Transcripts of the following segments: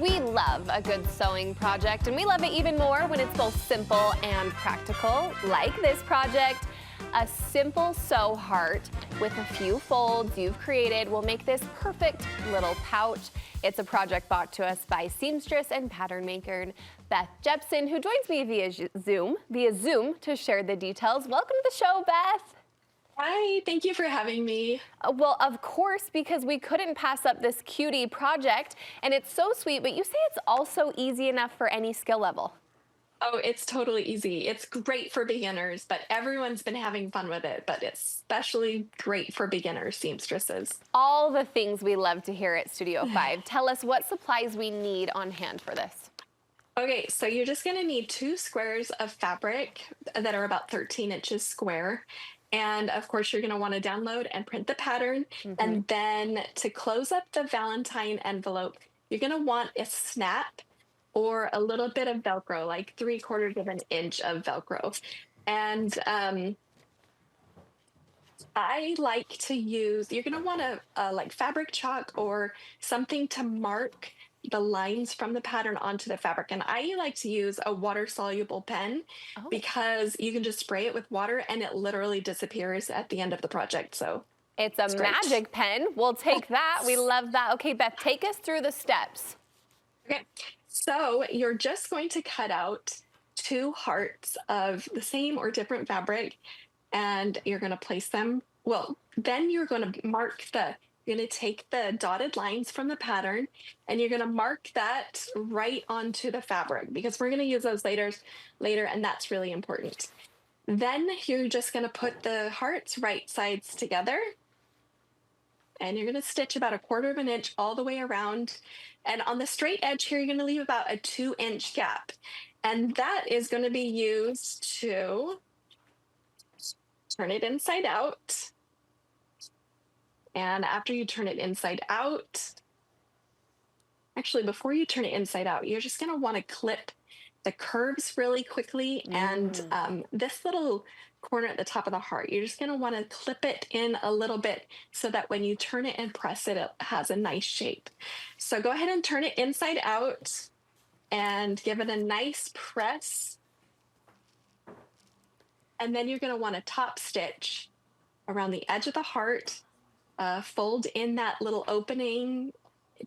We love a good sewing project, and we love it even more when it's both simple and practical, like this project. A simple sew heart with a few folds you've created will make this perfect little pouch. It's a project brought to us by seamstress and pattern maker Beth Jeppson, who joins me via Zoom to share the details. Welcome to the show, Beth. Hi, thank you for having me. Well, of course, because we couldn't pass up this cutie project, and it's so sweet, but you say it's also easy enough for any skill level. Oh, it's totally easy. It's great for beginners, but everyone's been having fun with it, but it's especially great for beginners, seamstresses. All the things we love to hear at Studio 5. Tell us what supplies we need on hand for this. Okay, so you're just gonna need 2 squares of fabric that are about 13 inches square. And of course, you're gonna wanna download and print the pattern. And then to close up the Valentine envelope, you're gonna want a snap or a little bit of Velcro, like 3/4 of an inch of Velcro. And I like to use, you're gonna want like fabric chalk or something to mark the lines from the pattern onto the fabric. And I like to use a water soluble pen Oh, because you can just spray it with water and it literally disappears at the end of the project. So it's a it's great. magic pen. We'll take that. We love that. Okay, Beth, take us through the steps. Okay, so you're just going to cut out 2 hearts of the same or different fabric and you're going to place them. Well, then you're going to you're going to take the dotted lines from the pattern and you're going to mark that right onto the fabric because we're going to use those later, and that's really important. Then you're just going to put the hearts right sides together and you're going to stitch about 1/4 of an inch all the way around. And on the straight edge here, you're going to leave about a 2-inch gap. And that is going to be used to turn it inside out. And after you turn it inside out, actually, before you turn it inside out, you're just going to want to clip the curves really quickly. And this little corner at the top of the heart, you're just going to want to clip it in a little bit so that when you turn it and press it, it has a nice shape. So go ahead and turn it inside out and give it a nice press. And then you're going to want to top stitch around the edge of the heart, fold in that little opening,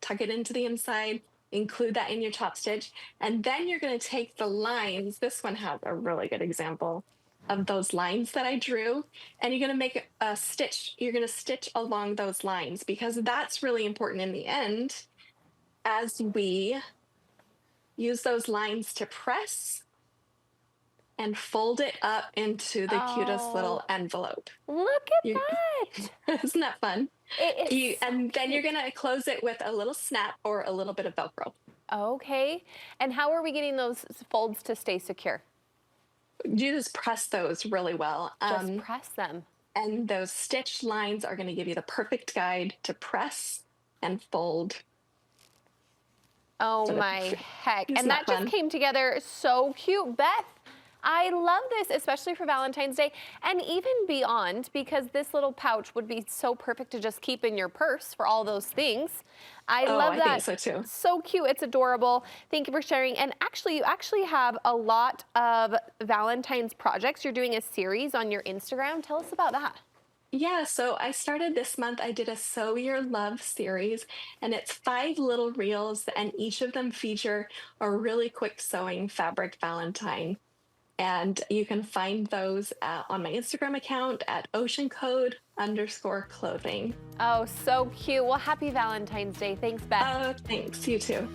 tuck it into the inside, include that in your top stitch. And then you're going to take the lines. This one has a really good example of those lines that I drew. And you're going to make a stitch. You're going to stitch along those lines because that's really important in the end as we use those lines to press and fold it up into the cutest little envelope. Look at that. Isn't that fun? It is. And then you're going to close it with a little snap or a little bit of Velcro. Okay. And how are we getting those folds to stay secure? You just press those really well. Just press them. And those stitched lines are going to give you the perfect guide to press and fold. Oh my heck. Isn't And that that just came together so cute. Beth, I love this, especially for Valentine's Day and even beyond, because this little pouch would be so perfect to just keep in your purse for all those things. I love that. I think so too. So cute. It's adorable. Thank you for sharing. And actually, you actually have a lot of Valentine's projects. You're doing a series on your Instagram. Tell us about that. Yeah, so I started this month. I did a Sew Your Love series, and it's 5 little reels, and each of them feature a really quick sewing fabric Valentine. And you can find those on my Instagram account at oceancode_clothing. Oh, so cute. Well, happy Valentine's Day. Thanks, Beth. Oh, thanks. You too.